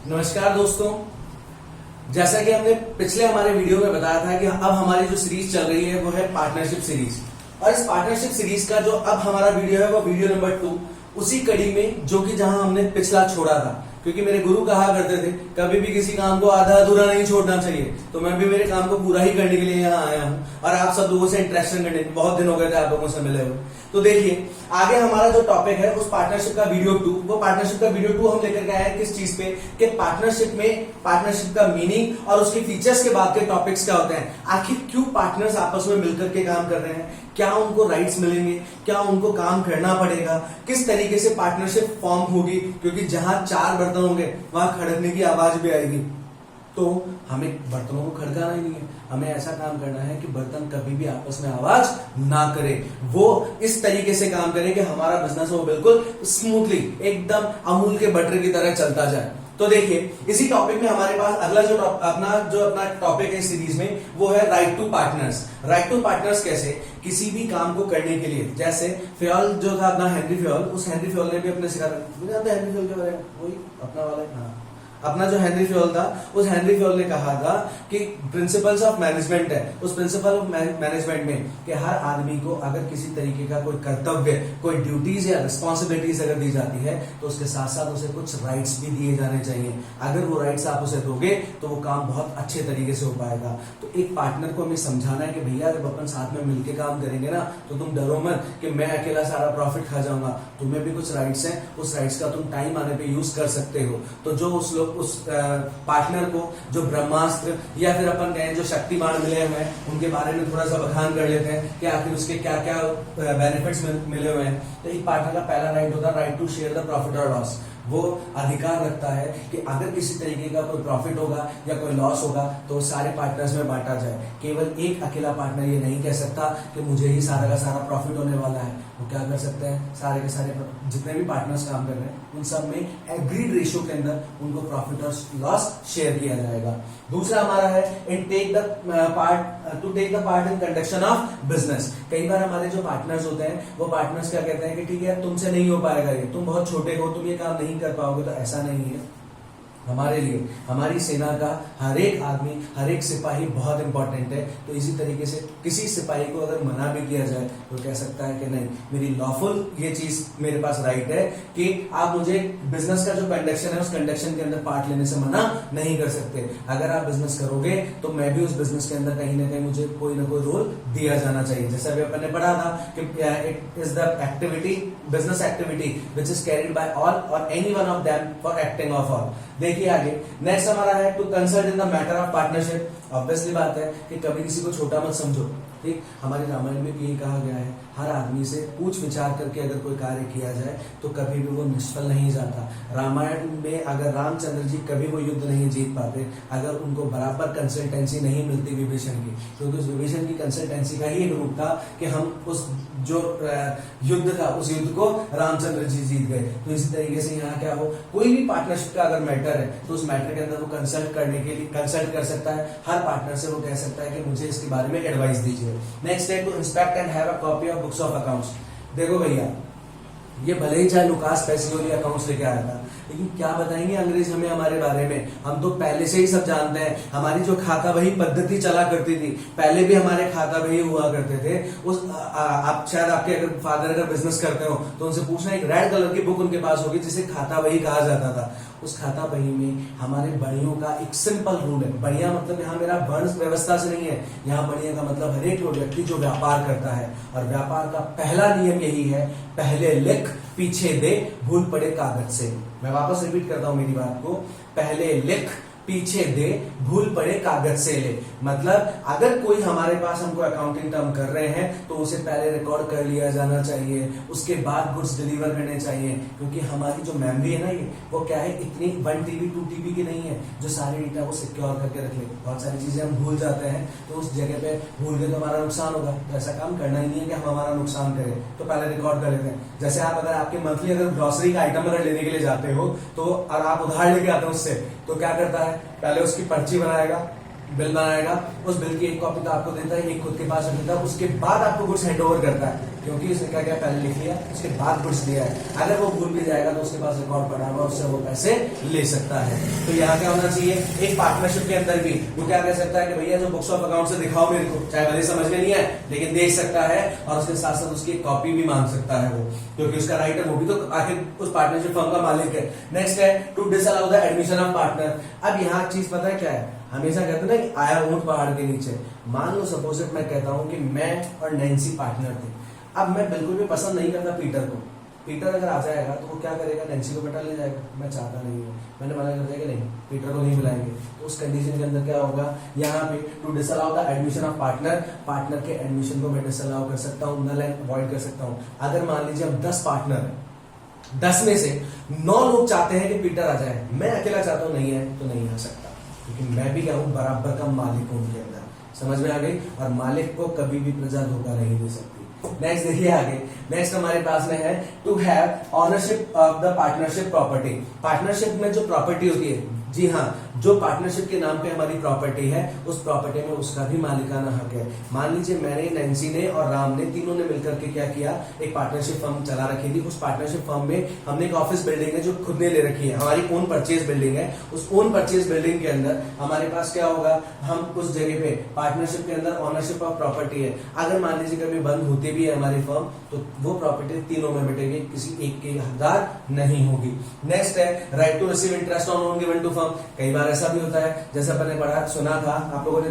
नमस्कार दोस्तों, जैसा कि हमने पिछले हमारे वीडियो में बताया था कि अब हमारी जो सीरीज चल रही है वो है पार्टनरशिप सीरीज। और इस पार्टनरशिप सीरीज का जो अब हमारा वीडियो है वो वीडियो नंबर 2, उसी कड़ी में जो कि जहां हमने पिछला छोड़ा था। क्योंकि मेरे गुरु कहा करते थे कभी भी किसी काम को आधा अधूरा नहीं छोड़ना चाहिए, तो मैं भी मेरे काम को पूरा ही करने के लिए यहाँ आया हूँ और आप सब लोगों से इंटरेक्शन करने बहुत दिन हो गए थे आप लोगों से मिले हुए। तो देखिए आगे हमारा जो टॉपिक है उस पार्टनरशिप का वीडियो 2, वो पार्टनरशिप का वीडियो 2 हम लेकर के आए हैं किस चीज पे कि पार्टनरशिप में पार्टनरशिप का मीनिंग और उसके फीचर्स के बाद के टॉपिक्स क्या होते हैं। आखिर क्यों पार्टनर्स आपस में मिलकर के काम कर रहे हैं, क्या उनको राइट्स मिलेंगे, क्या उनको काम करना पड़ेगा, किस तरीके से पार्टनरशिप फॉर्म होगी, क्योंकि जहां 4 बर्तन होंगे वहां खड़कने की आवाज भी आएगी। तो हमें बर्तनों को खड़काना ही नहीं है, हमें ऐसा काम करना है कि बर्तन कभी भी आपस में आवाज ना करे, वो इस तरीके से काम करे कि हमारा बिजनेस वो बिल्कुल स्मूथली एकदम अमूल के बटर की तरह चलता जाए। तो देखिए इसी टॉपिक में हमारे पास अगला जो अपना टॉपिक है सीरीज में वो है right to partners. Right to partners कैसे, किसी भी काम को करने के लिए, जैसे फ्योल जो था अपना हेनरी फ्योल, उस हेनरी फ्योल ने भी अपने सिखा, हेनरी फ्योल के बारे में वही अपना वाला है, हाँ अपना जो हेनरी फ्योल था, उस हेनरी फ्योल ने कहा था कि प्रिंसिपल्स ऑफ मैनेजमेंट है, उस प्रिंसिपल ऑफ मैनेजमेंट में कि हर आदमी को अगर किसी तरीके का कोई कर्तव्य, कोई ड्यूटीज या रिस्पॉन्सिबिलिटीज अगर दी जाती है तो उसके साथ साथ उसे कुछ राइट्स भी दिए जाने चाहिए। अगर वो राइट्स आप उसे दोगे तो वो काम बहुत अच्छे तरीके से हो पाएगा। तो एक पार्टनर को हमें समझाना है कि भैया जब अपन साथ में मिलकर काम करेंगे ना तो तुम डरो मत कि मैं अकेला सारा प्रॉफिट खा जाऊंगा, तुम्हें भी कुछ राइट्स हैं, उस राइट्स का तुम टाइम आने पे यूज कर सकते हो। तो जो उस पार्टनर को जो ब्रह्मास्त्र या फिर अपन कहें जो शक्तिमान मिले हुए हैं उनके बारे में थोड़ा सा बखान कर लेते हैं कि आखिर उसके क्या क्या बेनिफिट्स मिले हुए हैं। तो एक पार्टनर का पहला राइट होता है right to share the profit और लॉस। वो अधिकार रखता है कि अगर किसी तरीके का कोई प्रॉफिट होगा या कोई लॉस होगा तो सारे पार्टनर्स में बांटा जाए। केवल एक अकेला पार्टनर ये नहीं कह सकता कि मुझे ही सारा का सारा प्रॉफिट होने वाला है। वो क्या कर सकते हैं, सारे के सारे जितने भी पार्टनर्स काम कर रहे हैं उन सब में एग्रीड रेशियो के अंदर उनको प्रॉफिट और लॉस शेयर किया जाएगा। दूसरा हमारा है in take the part in conduction of business. कई बार हमारे जो पार्टनर्स होते हैं वो पार्टनर्स क्या कहते हैं कि ठीक है तुमसे नहीं हो पाएगा, ये तुम बहुत छोटे हो, तुम ये काम नहीं कर पाओगे। तो ऐसा नहीं है, हमारे लिए हमारी सेना का हर एक आदमी, हर एक सिपाही बहुत इंपॉर्टेंट है। तो इसी तरीके से किसी सिपाही को अगर मना भी किया जाए तो कह सकता है कि नहीं, मेरी लॉफुल ये चीज मेरे पास राइट है कि आप मुझे बिजनेस का जो कंडक्शन है उस कंडक्शन के अंदर पार्ट लेने से मना नहीं कर सकते। अगर आप बिजनेस करोगे तो मैं भी उस बिजनेस के अंदर कहीं ना कहीं मुझे कोई ना कोई रोल दिया जाना चाहिए। जैसे अभी अपन ने पढ़ा था कि it is the activity, business activity which is carried by all और any one of them for acting of all. देखिए आगे नेक्स्ट हमारा है to consult in the matter of partnership. Obviously बात है कि कभी किसी को छोटा मत समझो, ठीक। हमारे रामायण में भी यही कहा गया है, हर आदमी से पूछ विचार करके अगर कोई कार्य किया जाए तो कभी भी वो निष्फल नहीं जाता। रामायण में अगर रामचंद्र जी कभी वो युद्ध नहीं जीत पाते अगर उनको बराबर कंसल्टेंसी नहीं मिलती विभीषण की, क्योंकि उस विभीषण की कंसल्टेंसी का ही एक रूप था कि हम उस जो युद्ध था उस युद्ध को रामचंद्र जी जीत गए। तो इसी तरीके से यहाँ क्या हो, कोई भी पार्टनरशिप का अगर मैटर है तो उस मैटर के अंदर वो कंसल्ट करने के लिए कंसल्ट कर सकता है। हर पार्टनर से वो कह सकता है कि मुझे इसके बारे में एडवाइस दीजिए। नेक्स्ट है to inspect and have a copy of books of accounts. देखो भैया ये भले ही चाहे लुकास पेसियोली अकाउंट्स लेके आया था, लेकिन क्या बताएंगे अंग्रेज हमें हमारे बारे में, हम तो पहले से ही सब जानते हैं। हमारी जो खाता बही पद्धति चला करती थी, पहले भी हमारे खाता बही हुआ करते थे। उस आप शायद आपके अगर फादर अगर बिजनेस करते हो तो उनसे पूछना, एक रेड कलर की बुक उनके पास होगी जिसे खाता बही कहा जाता था। उस खाता बही में हमारे बढ़ियों का एक सिंपल रूल है। बढ़िया मतलब यहाँ मेरा वर्ण व्यवस्था से नहीं है, यहाँ बढ़िया का मतलब हर एक व्यक्ति जो व्यापार करता है, और व्यापार का पहला नियम यही है, पहले लिख पीछे दे भूल पड़े कागज से। मैं वापस रिपीट करता हूं मेरी बात को, पहले लिख पीछे दे भूल पड़े कागज से ले। मतलब अगर कोई हमारे पास हमको अकाउंटिंग टर्म कर रहे हैं तो उसे पहले रिकॉर्ड कर लिया जाना चाहिए, उसके बाद गुड्स डिलीवर करने चाहिए। क्योंकि हमारी जो मेमोरी है ना ये वो क्या है, इतनी 1 TB 2 TB की नहीं है जो सारे डेटा को सिक्योर करके रख ले। बहुत सारी चीजें हम भूल जाते हैं तो उस जगह पे भूल गए तो हमारा नुकसान होगा। तो ऐसा काम करना ही नहीं है कि हम हमारा नुकसान करें, तो पहले रिकॉर्ड कर लेते हैं। जैसे आप अगर आपके मंथली अगर ग्रोसरी का आइटम अगर लेने के लिए जाते हो तो और आप उधार लेके आते हो उससे, तो क्या करता है, पहले उसकी पर्ची बनाएगा, बिल बनाएगा, उस बिल की एक कॉपी तो आपको देता है, एक खुद के पास रख देता है, उसके बाद आपको कुछ हैंड ओवर करता है। क्योंकि उसने क्या क्या पहले लिख लिया, उसके बाद गुड्स दिया है। अगर वो भूल भी जाएगा तो उसके पास रिकॉर्ड पड़ा हुआ, उससे वो पैसे ले सकता है। तो यहाँ क्या होना चाहिए, एक पार्टनरशिप के अंदर भी वो क्या कह सकता है कि भैया जो बुक्स ऑफ अकाउंट से दिखाओ मेरे को, चाहे भले समझ में नहीं है लेकिन देख सकता है, और उसके साथ साथ उसकी कॉपी भी मांग सकता है वो, क्योंकि उसका राइट है, वो भी तो आखिर उस पार्टनरशिप फर्म का मालिक है। नेक्स्ट है to disallow the admission of partner. अब यहाँ चीज पता है क्या है, हमेशा कहते हैं ना कि आया ऊंट पहाड़ के नीचे। मान लो सपोज इट मैं कहता हूं कि मैं और नैन्सी पार्टनर थे। अब मैं बिल्कुल भी पसंद नहीं करता पीटर को। पीटर अगर आ जाएगा तो वो क्या करेगा, नैन्सी को बेटा ले जाएगा। मैं चाहता नहीं हूँ, मैंने मना कर दिया कि नहीं पीटर को नहीं बुलाएंगे। तो उस कंडीशन के अंदर क्या होगा, यहाँ पे to disallow the admission of partner, partner के एडमिशन को मैं डिसअलाउ कर सकता हूँ, नल एंड अवॉइड कर सकता हूँ। अगर मान लीजिए हम 10 पार्टनर है, 10 में से 9 लोग चाहते हैं कि पीटर आ जाए, मैं अकेला चाहता हूँ नहीं है तो नहीं आ सकता, क्योंकि मैं भी क्या हूँ, बराबर का मालिक हूँ उनके अंदर। समझ में आ गई। और मालिक को कभी भी प्रजा धोखा नहीं दे सकती। नेक्स्ट देखिए आगे, नेक्स्ट हमारे पास में है to have ownership of the partnership property. Partnership में जो प्रॉपर्टी होती है, जी हाँ, जो पार्टनरशिप के नाम पे हमारी प्रॉपर्टी है, उस प्रॉपर्टी में उसका भी मालिकाना हक है। मान लीजिए मैंने, नैन्सी ने और राम ने, तीनों ने मिलकर के क्या किया, एक पार्टनरशिप फर्म चला रखी थी। उस पार्टनरशिप फर्म में हमने एक ऑफिस बिल्डिंग है जो खुद ने ले रखी है, हमारी ओन परचेज बिल्डिंग है। उस ओन परचेज बिल्डिंग के अंदर हमारे पास क्या होगा, हम उस जगह पे पार्टनरशिप के अंदर ऑनरशिप ऑफ प्रॉपर्टी है। अगर मान लीजिए कभी बंद होती भी है हमारी फर्म, तो वो प्रॉपर्टी तीनों में बटेगी, किसी एक के हकदार नहीं होगी। नेक्स्ट है right to receive interest on loan given to firm. कई बार ऐसा भी होता है, जैसे अपन ने पढ़ा सुना था, आप लोगों ने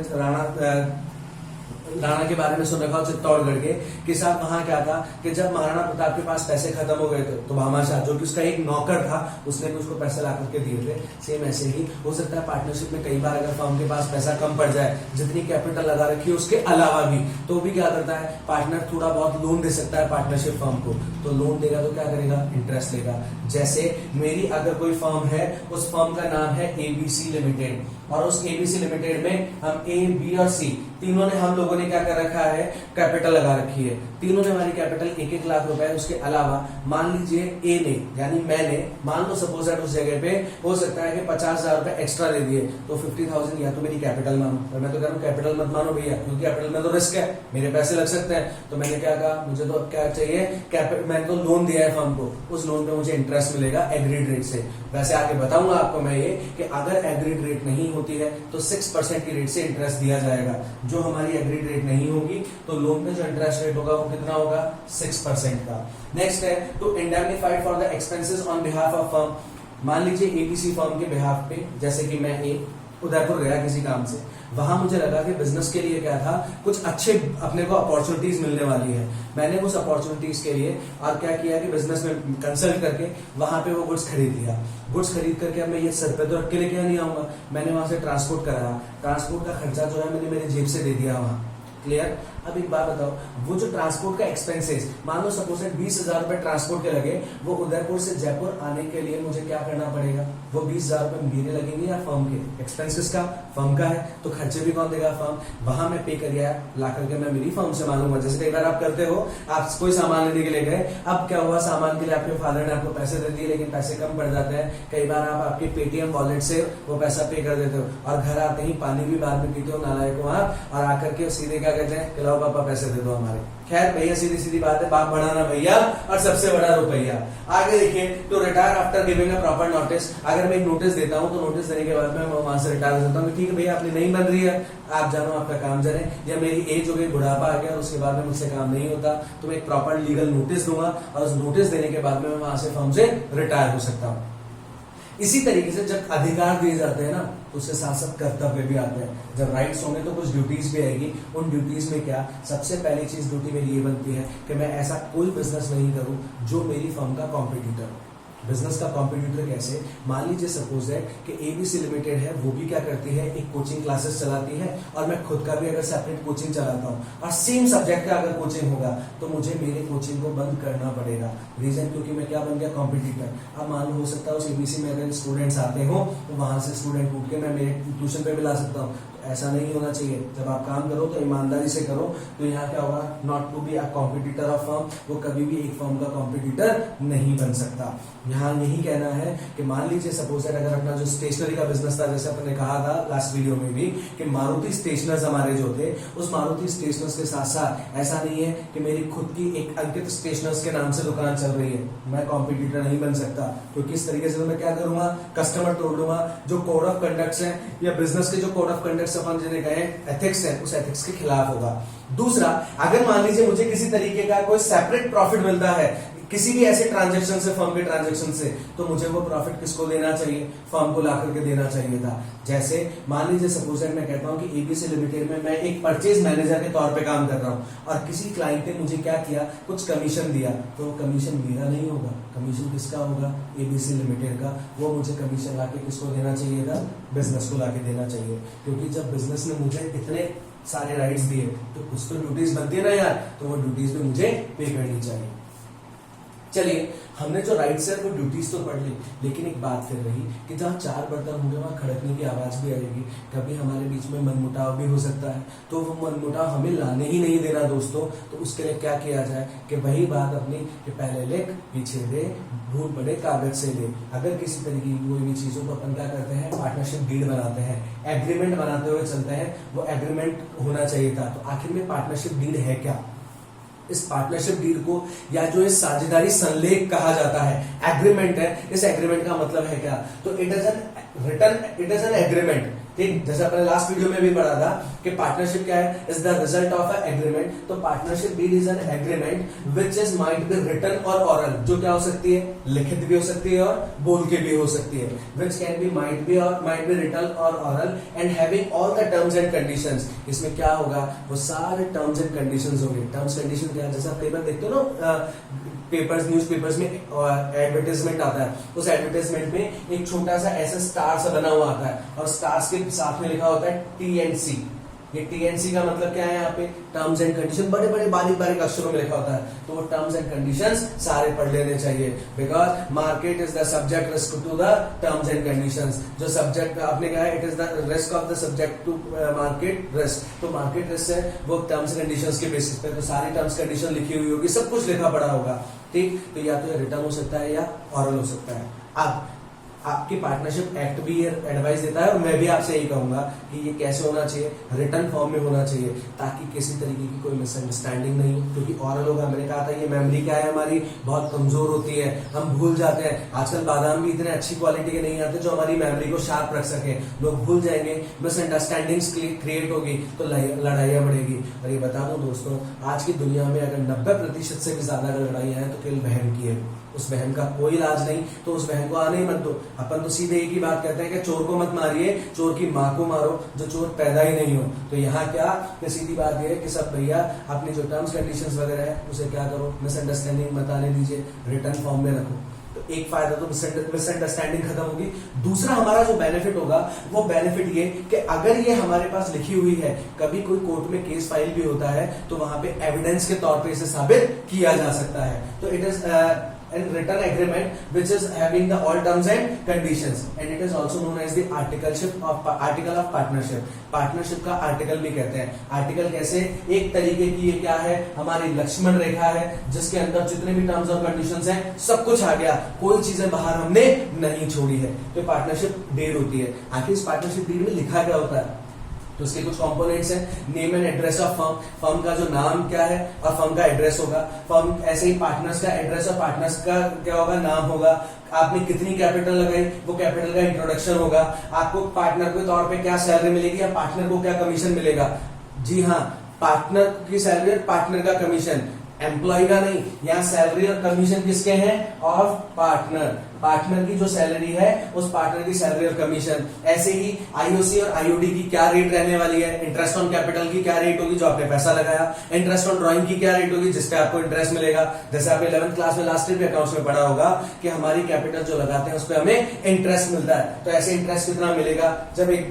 राणा के बारे में सुन रखा हो, चित्तौड़गढ़ के, कि साहब वहां क्या था कि जब महाराणा प्रताप के पास पैसे खत्म हो गए थे तो भामाशाह जो कि उसका एक नौकर था, उसने भी उसको पैसे ला करके दिए थे। सेम ऐसे ही हो सकता है पार्टनरशिप में कई बार अगर फर्म के पास पैसा कम पड़ जाए, जितनी कैपिटल लगा रखी है उसके अलावा भी, तो भी क्या करता है, पार्टनर थोड़ा बहुत लोन दे सकता है पार्टनरशिप फर्म को। तो लोन देगा तो क्या करेगा, इंटरेस्ट देगा। जैसे मेरी अगर कोई फर्म है, उस फर्म का नाम है एबीसी लिमिटेड, और उस एबीसी लिमिटेड में हम ए, बी और सी तीनों ने, हम लोगों ने क्या कर रखा है, कैपिटल लगा रखी है। तीनों ने हमारी कैपिटल 1-1 लाख रुपए। उसके अलावा मान लीजिए ए ने, यानी मैंने, मान लो सपोज दैट उस जगह पे हो सकता है कि 50,000 रुपए एक्स्ट्रा दे दिए, तो 50,000 या तो मेरी कैपिटल मानो, और मैं तो कह रहा हूँ कैपिटल मत मानो भैया, क्योंकि कैपिटल में तो रिस्क है, मेरे पैसे लग सकते हैं। तो मैंने क्या कहा, मुझे तो क्या चाहिए, मैंने तो लोन दिया है फर्म को, उस लोन पे मुझे इंटरेस्ट मिलेगा एग्रीड रेट से। वैसे आगे बताऊंगा आपको मैं ये कि अगर एग्रीड रेट नहीं होती है तो 6% की रेट से इंटरेस्ट दिया जाएगा। जो हमारी एग्रीड रेट नहीं होगी तो लोन पे जो इंटरेस्ट रेट होगा वो कितना होगा, 6% का। नेक्स्ट है to indemnify for the expenses on behalf of firm. मान लीजिए एबीसी फर्म के बिहाफ पे, जैसे कि मैं उदयपुर गया किसी काम से, वहां मुझे लगा कि बिजनेस के लिए क्या था, कुछ अच्छे अपने को अपॉर्चुनिटीज मिलने वाली है। मैंने उस अपॉर्चुनिटीज के लिए और क्या किया कि बिजनेस में कंसल्ट करके वहां पे वो गुड्स खरीद लिया। गुड्स खरीद करके अब मैं ये सर पे तो रख के लेके नहीं आऊंगा, मैंने वहां से ट्रांसपोर्ट कराया। ट्रांसपोर्ट का खर्चा जो है मैंने मेरी जेब से दे दिया वहां। क्लियर। अब एक बात बताओ, वो जो ट्रांसपोर्ट का एक्सपेंसेस, मान लो सपोज 20,000 रुपए ट्रांसपोर्ट के लगे, वो उदयपुर से जयपुर आने के लिए मुझे क्या करना पड़ेगा, वो 20,000 रुपए मेरे लगेंगे या फर्म के? एक्सपेंसेस का फर्म का है, तो खर्चे भी कौन देगा, फर्म। वहां मैं पे कर ला करके मैं मेरी फर्म से मांगूंगा। जैसे कई बार आप करते हो, आप कोई सामान लेने के लिए गए, अब क्या हुआ, सामान के लिए आपके फादर ने आपको पैसे दे दिए, लेकिन पैसे कम पड़ जाते हैं। कई बार आप आपके पेटीएम वॉलेट से वो पैसा पे कर देते हो, और घर आते ही पानी भी बाद में पीते हो नालायक को आप, और आकर के सीधे क्या कहते हैं, लाओ पापा पैसे दे दो हमारे। खैर भैया सीधी सीधी बात है, बाप बढ़ाना भैया और सबसे बड़ा रुपया। आगे देखिए, to retire after giving a proper notice. अगर मैं एक नोटिस देता हूं तो नोटिस देने के बाद में वहां से रिटायर हो जाता हूँ। ठीक है भैया, आपने नहीं बन रही है, आप जानो आपका काम जाने, या मेरी एज हो गई, बुढ़ापा आ गया, उसके बाद में मुझसे काम नहीं होता, तो मैं एक प्रॉपर लीगल नोटिस दूंगा, और उस नोटिस देने के बाद में मैं वहां से फर्म से रिटायर हो सकता हूँ। इसी तरीके से जब अधिकार दिए जाते हैं ना, तो उसके साथ साथ कर्तव्य भी आते हैं। जब राइट्स होंगे तो कुछ ड्यूटीज भी आएगी। उन ड्यूटीज में क्या, सबसे पहली चीज ड्यूटी मेरी ये बनती है कि मैं ऐसा कोई बिजनेस नहीं करूं जो मेरी फर्म का कॉम्पिटिटर हो। बिजनेस का कॉम्पिटिटर कैसे, मान लीजिए सपोज है कि एबीसी लिमिटेड है, वो भी क्या करती है, एक कोचिंग क्लासेस चलाती है, और मैं खुद का भी अगर सेपरेट कोचिंग चलाता हूँ, और सेम सब्जेक्ट का अगर कोचिंग होगा, तो मुझे मेरे कोचिंग को बंद करना पड़ेगा। रीजन, क्योंकि मैं क्या बन गया, कॉम्पिटिटर। अब मान लो हो सकता है उस एबीसी में अगर स्टूडेंट्स आते हो, तो वहां से स्टूडेंट उठ के मैं मेरे ट्यूशन पे भी ला सकता हूँ। ऐसा नहीं होना चाहिए। जब आप काम करो तो ईमानदारी से करो। तो यहाँ क्या होगा, not to be a competitor of firm, वो कभी भी एक फर्म का कॉम्पिटिटर नहीं बन सकता। यहाँ यही कहना है कि मान लीजिए सपोज अगर अपना जो स्टेशनरी का बिजनेस था, जैसे अपने कहा था लास्ट वीडियो में भी कि मारुति स्टेशनर्स हमारे जो थे, उस मारुति स्टेशनर्स के साथ साथ ऐसा नहीं है कि मेरी खुद की एक अंकित स्टेशनर्स के नाम से दुकान चल रही है, मैं कॉम्पिटिटर नहीं बन सकता। क्योंकि इस तरीके से तो मैं क्या करूंगा, कस्टमर तोड़ लूंगा। जो कोड ऑफ कंडक्ट्स हैं या बिजनेस के जो कोड ऑफ कंडक्ट्स अपन जिन्हें कहें एथिक्स है, उस एथिक्स के खिलाफ होगा। दूसरा, अगर मान लीजिए मुझे किसी तरीके का कोई सेपरेट प्रॉफिट मिलता है किसी भी ऐसे ट्रांजैक्शन से, फर्म के ट्रांजैक्शन से, तो मुझे वो प्रॉफिट किसको देना चाहिए, फर्म को ला करके देना चाहिए था। जैसे मान लीजिए सपोज मैं कहता हूं कि एबीसी लिमिटेड में मैं एक परचेज मैनेजर के तौर पे काम कर रहा हूं और किसी क्लाइंट ने मुझे क्या किया, कुछ कमीशन दिया, तो कमीशन मेरा नहीं होगा, कमीशन किसका होगा, एबीसी लिमिटेड का। वो मुझे कमीशन लाके किसको देना चाहिए था, बिजनेस को लाके देना चाहिए। क्योंकि जब बिजनेस ने मुझे इतने सारे राइट्स दिए तो कुछ तो ड्यूटीज बनती है ना यार, तो वो ड्यूटीज भी मुझे पे करनी चाहिए। चलिए, हमने जो राइट्स है वो ड्यूटीज तो पढ़ ली, लेकिन एक बात फिर रही कि जहाँ चार बर्तन होंगे वहां खड़कने की आवाज भी आएगी। कभी हमारे बीच में मनमुटाव भी हो सकता है, तो वो मनमुटाव हमें लाने ही नहीं देना दोस्तों। तो उसके लिए क्या किया जाए कि वही बात अपनी कि पहले लिख पीछे दे, भूल बड़े कागज से ले। अगर किसी तरीके की कोई भी चीजों को अपन क्या करते हैं, पार्टनरशिप डीड बनाते हैं, एग्रीमेंट बनाते हुए चलते हैं, वो एग्रीमेंट होना चाहिए था। तो आखिर में पार्टनरशिप डीड है क्या? इस पार्टनरशिप डील को या जो इस साझेदारी संलेख कहा जाता है, एग्रीमेंट है, इस एग्रीमेंट का मतलब है क्या? तो it is an written, it is an agreement. ठीक, जैसे अपने लास्ट वीडियो में भी पढ़ा था कि पार्टनरशिप क्या है, is the result of a agreement. तो partnership deed is an agreement which is might be written और ऑरल, जो क्या हो सकती है, लिखित भी हो सकती है और बोल के भी हो सकती है। Which can be might be written और oral and having all the terms and conditions. इसमें क्या होगा, वो सारे टर्म्स एंड कंडीशंस होंगे। टर्म्स कंडीशन क्या है, जैसे आप कई बार देखते हो ना पेपर्स, न्यूज़पेपर्स में एडवर्टाइजमेंट आता है, उस एडवर्टाइजमेंट में एक छोटा सा ऐसा स्टार सा बना हुआ आता है और स्टार्स के साथ में लिखा होता है TNC। ये TNC का मतलब क्या है, यहाँ पे टर्म्स एंड कंडीशन बड़े बड़े बारीक बारीक अक्षरों में लिखा होता है। तो वो टर्म्स एंड कंडीशंस सारे पढ़ लेने चाहिए, because market is the subject risk to the terms and conditions. जो सब्जेक्ट आपने कहा है, it is the risk of the subject to market risk. तो मार्केट रिस्क है वो टर्म्स एंड कंडीशंस के बेसिस पे, तो सारी टर्म्स कंडीशन लिखी हुई होगी, सब कुछ लिखा पड़ा होगा। ठीक, तो या तो रिटर्न हो सकता है या ऑरल हो सकता है। अब आपकी पार्टनरशिप एक्ट भी ये एडवाइस देता है और मैं भी आपसे यही कहूंगा कि ये कैसे होना चाहिए, रिटर्न फॉर्म में होना चाहिए, ताकि किसी तरीके की कोई मिसअंडरस्टैंडिंग नहीं हो। क्योंकि ऑरल होगा, मैंने कहा था ये मेमोरी क्या है हमारी, बहुत कमजोर होती है, हम भूल जाते हैं। आजकल बादाम भी इतने अच्छी क्वालिटी के नहीं आते जो हमारी मेमोरी को शार्प रख सके, लोग भूल जाएंगे, मिसअंडरस्टैंडिंग्स क्रिएट होगी तो लड़ाइयां बढ़ेगी। और ये बता दूं दोस्तों, आज की दुनिया में अगर 90% से भी ज्यादा अगर लड़ाइयां हैं तो केवल बहन की है। उस बहन का कोई इलाज नहीं, तो उस बहन को आने ही मत दो। अपन तो सीधे एक ही बात कहते हैं कि चोर को मत मारिए, चोर की माँ को मारो जो चोर पैदा ही नहीं हो। तो यहाँ क्या कि सीधी बात यह है कि सब भैया अपने जो टर्म्स कंडीशंस वगैरह है उसे क्या करो, मिसअंडरस्टैंडिंग मत आने दीजिए, रिटर्न फॉर्म में रखो। तो एक फायदा तो मिसअंडरस्टैंडिंग खत्म होगी। दूसरा हमारा जो बेनिफिट होगा वो बेनिफिट ये कि अगर ये हमारे पास लिखी हुई है, कभी कोई कोर्ट में केस फाइल भी होता है तो वहां पे एविडेंस के तौर पे इसे साबित किया जा सकता है। तो it is and written agreement which is having the all terms and conditions, and it is also known as the article of partnership। Partnership का आर्टिकल भी कहते हैं। आर्टिकल कैसे, एक तरीके की ये क्या है, हमारी लक्ष्मण रेखा है जिसके अंदर जितने भी टर्म्स और कंडीशंस हैं सब कुछ आ गया, कोई चीजें बाहर हमने नहीं छोड़ी है। तो पार्टनरशिप डीड होती है। आखिर इस पार्टनरशिप डीड में लिखा क्या होता है, तो उसके कुछ कंपोनेंट्स हैं। Name and address of firm, firm का जो नाम क्या है और फर्म का एड्रेस होगा। फर्म ऐसे ही पार्टनर्स का एड्रेस और पार्टनर्स का क्या होगा, नाम होगा। आपने कितनी कैपिटल लगाई वो कैपिटल का इंट्रोडक्शन होगा। आपको पार्टनर के तौर पे क्या सैलरी मिलेगी या पार्टनर को क्या कमीशन मिलेगा। जी हाँ, पार्टनर की सैलरी और पार्टनर का कमीशन, एम्प्लॉय का नहीं। यहाँ सैलरी और कमीशन किसके हैं, ऑफ पार्टनर। पार्टनर की जो सैलरी है उस पार्टनर की सैलरी और कमीशन। ऐसे ही आईओसी और आईओडी की क्या रेट रहने वाली है, इंटरेस्ट ऑन कैपिटल की क्या रेट होगी जो आपने पैसा लगाया, इंटरेस्ट ऑन ड्राइंग की क्या रेट होगी जिसपे आपको इंटरेस्ट मिलेगा। जैसे आपने 11th क्लास में लास्ट ईयर पे अकाउंट्स में पढ़ा होगा कि हमारी कैपिटल जो लगाते हैं उस पर हमें इंटरेस्ट मिलता है। तो ऐसे इंटरेस्ट कितना मिलेगा, जब एक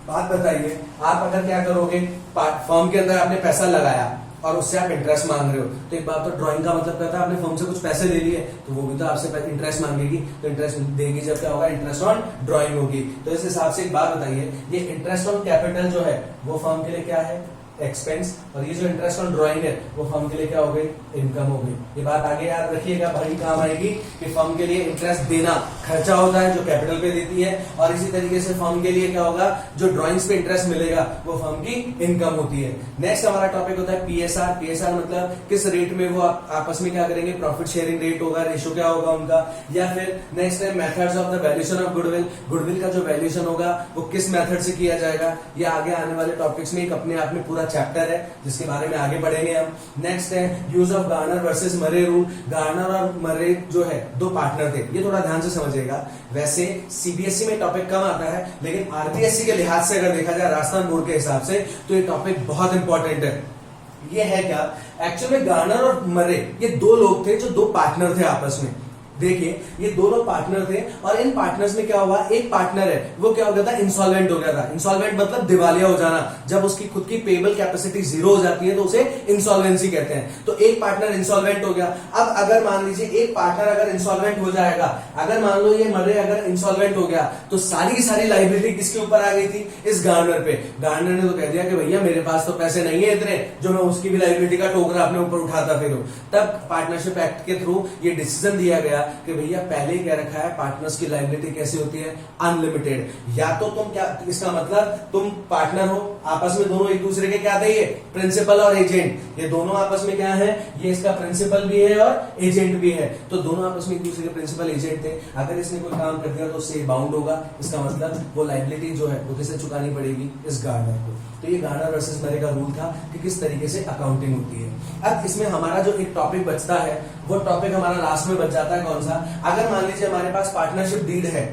बात बताइए, आप अगर क्या करोगे, फर्म के अंदर आपने पैसा लगाया, और उससे आप इंटरेस्ट मांग रहे हो, तो एक बात तो ड्राइंग का मतलब कहता है आपने फर्म से कुछ पैसे ले लिए, तो वो भी तो आपसे इंटरेस्ट मांगेगी, तो इंटरेस्ट देगी जब क्या होगा, इंटरेस्ट ऑन ड्राइंग होगी। तो इस हिसाब से एक बात बताइए, ये इंटरेस्ट ऑन कैपिटल जो है वो फर्म के लिए क्या है, एक्सपेंस, और ये जो इंटरेस्ट ऑन ड्राइंग है वो फर्म के लिए क्या हो गई, इनकम हो गई। ये बात आगे याद रखिएगा, बड़ी काम आएगी कि फर्म के लिए इंटरेस्ट देना खर्चा होता है जो कैपिटल पे देती है, और इसी तरीके से फर्म के लिए क्या होगा, जो ड्राइंग्स पे इंटरेस्ट मिलेगा वो फर्म की इनकम होती है। नेक्स्ट हमारा टॉपिक होता है पीएसआर। पीएसआर मतलब किस रेट में वो आपस में क्या करेंगे, प्रॉफिट शेयरिंग रेट होगा, रेशो क्या होगा उनका, या फिर नेक्स्ट है methods of the valuation of goodwill. Goodwill का जो वैल्यूएशन होगा वो किस मेथड से किया जाएगा, ये आगे आने वाले टॉपिक्स में एक अपने आप में पूरा चैप्टर है जिसके बारे में आगे पढ़ेंगे हम। नेक्स्ट है use of Garner versus Murray rule. Garner और मरे जो है दो पार्टनर थे, ये थोड़ा ध्यान से समझिएगा। वैसे सीबीएसई में टॉपिक कम आता है, लेकिन आरपीएससी के लिहाज से अगर देखा जाए, राजस्थान बोर्ड के हिसाब से, तो ये टॉपिक बहुत इंपॉर्टेंट है। ये है क्या, एक्चुअली में गार्नर और मरे ये दो लोग थे जो दो पार्टनर थे आपस में। देखिए ये दोनों पार्टनर थे, और इन पार्टनर्स में क्या हुआ, एक पार्टनर है वो क्या हो गया था, इंसॉल्वेंट हो गया था। इंसॉल्वेंट मतलब दिवालिया हो जाना, जब उसकी खुद की पेबल कैपेसिटी जीरो हो जाती है तो उसे इंसॉल्वेंसी कहते हैं। तो एक पार्टनर इंसॉल्वेंट हो गया। अब अगर मान लीजिए एक पार्टनर अगर इंसॉल्वेंट हो जाएगा, अगर मान लो ये मरे अगर इंसॉल्वेंट हो गया, तो सारी की सारी लाइबिलिटी किसके ऊपर आ गई थी, इस गार्नर पे। गार्नर ने तो कह दिया कि भैया मेरे पास तो पैसे नहीं है इतने जो मैं उसकी भी लाइबिलिटी का टोकरा अपने ऊपर उठाता फिरूं। तब पार्टनरशिप एक्ट के थ्रू ये डिसीजन दिया गया कि भैया पहले ही कह रखा है पार्टनर्स की लायबिलिटी कैसी होती है, अनलिमिटेड। या तो तुम क्या, इसका मतलब तुम पार्टनर हो, आपस में दोनों एक दूसरे के क्या थे, ये प्रिंसिपल और एजेंट, ये दोनों आपस में क्या है, ये इसका प्रिंसिपल भी है और एजेंट भी है। तो दोनों आपस में एक दूसरे के प्रिंसिपल एजेंट थे। अगर इसने कोई काम कर दिया तो उससे बाउंड होगा, इसका मतलब वो लायबिलिटी जो है वो किसे चुकानी पड़ेगी, इस गार्नर को। तो ये गार्नर वर्सेस मरे का रूल था कि किस तरीके से अकाउंटिंग होती है। अब इसमें हमारा जो एक टॉपिक बचता है वो टॉपिक हमारा लास्ट में बच जाता है, कौन सा, अगर मान लीजिए हमारे पास पार्टनरशिप डीड है,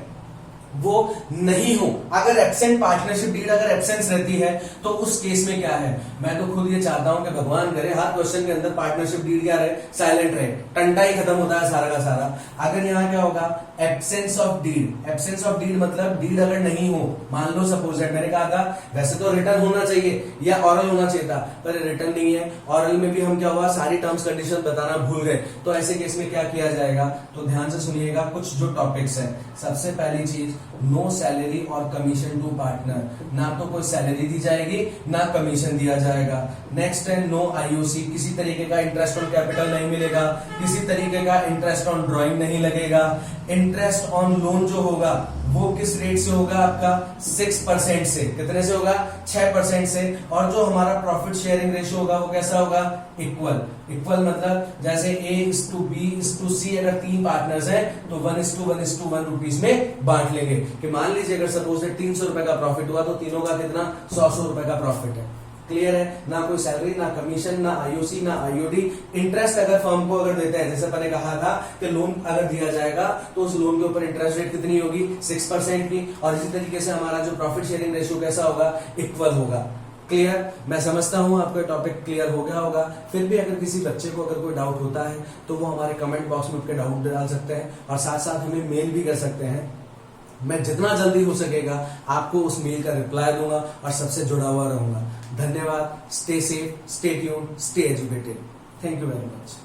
वो नहीं हो, अगर एब्सेंट पार्टनरशिप डीड अगर एब्सेंस रहती है तो उस केस में क्या है, मैं तो खुद ये चाहता हूं कि भगवान करे हर क्वेश्चन के अंदर पार्टनरशिप डीड क्या रहे, साइलेंट रहे, टंटा ही खत्म होता है सारा का सारा। अगर यहाँ क्या होगा, absence of deed. Absence of deed मतलब डीड अगर नहीं हो, मान लो सपोज दैट मैंने कहा था वैसे तो रिटर्न होना चाहिए या ऑरल होना चाहिए था, पर रिटर्न नहीं है, ऑरल में भी हम क्या हुआ, सारी टर्म्स कंडीशन बताना भूल गए, तो ऐसे केस में क्या किया जाएगा, तो ध्यान से सुनिएगा कुछ जो टॉपिक्स है। सबसे पहली चीज, नो सैलरी और कमीशन टू पार्टनर, ना तो कोई सैलरी दी जाएगी ना कमीशन दिया जाएगा। नेक्स्ट है नो आईओसी, किसी तरीके का इंटरेस्ट ऑन कैपिटल नहीं मिलेगा, किसी तरीके का इंटरेस्ट ऑन ड्राइंग नहीं लगेगा। इंटरेस्ट ऑन लोन जो होगा वो किस रेट से होगा आपका, 6% से, कितने से होगा, 6% से। और जो हमारा प्रॉफिट शेयरिंग रेशियो होगा वो कैसा होगा, इक्वल। इक्वल मतलब जैसे A/B/C, अगर 3 पार्टनर्स हैं तो 1:1:1 रुपीज में बांट लेंगे। कि मान लीजिए अगर सपोज 300 रुपए का प्रॉफिट हुआ तो तीनों का कितना, 100 रुपए का प्रॉफिट है। क्लियर है, ना कोई सैलरी, ना कमीशन, ना आईओसी, ना आईओडी। इंटरेस्ट अगर फर्म को अगर देते हैं, जैसे मैंने कहा था कि लोन अगर दिया जाएगा तो उस लोन के ऊपर इंटरेस्ट रेट कितनी होगी, 6% की। और इसी तरीके से हमारा जो प्रॉफिट शेयरिंग रेशियो कैसा होगा, इक्वल होगा। क्लियर, मैं समझता हूं आपका टॉपिक क्लियर हो गया होगा। फिर भी अगर किसी बच्चे को अगर कोई डाउट होता है तो वो हमारे कमेंट बॉक्स में उनके डाउट डाल सकते हैं, और साथ साथ हमें मेल भी कर सकते हैं। मैं जितना जल्दी हो सकेगा आपको उस मेल का रिप्लाई दूंगा और सबसे जुड़ा हुआ रहूंगा। धन्यवाद। Stay safe, stay tuned, stay educated. Thank you very much.